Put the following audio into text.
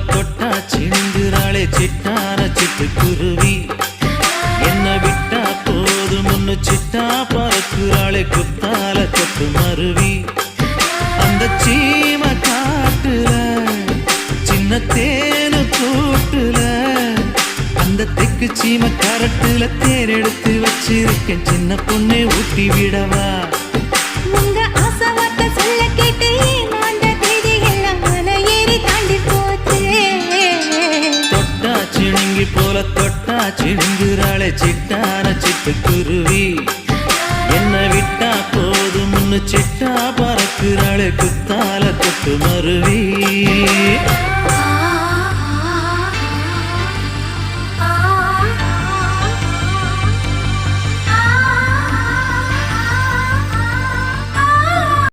தொட்டா சிந்துறாளே சிட்டான சிட்டுக்குருவி என்ன விட்டா போதும் முன்னு சிட்டா பறக்குறாளே குத்தால தொட்டு மருவி அந்த சீம காட்டுல சின்ன தேனு கூட்டுல அந்த தெக்கு சீம கரட்டுல தேர் எடுத்து வச்சிருக்கேன் சின்ன பொண்ணை ஊட்டி விடவா உங்க ஆசை வார்த்தை சொல்ல கேட்டு ஏமாந்த தேதி எல்லாம் மலை ஏறி தாண்டி போச்சு தொட்டா சிணுங்கி போல தொட்டா சிணுங்குறாளே சிட்டான சிட்டுக்குருவி என்ன விட்டா போதும் முன்னு சிட்டா பறக்குறாளே குத்தால தொட்டு மருவி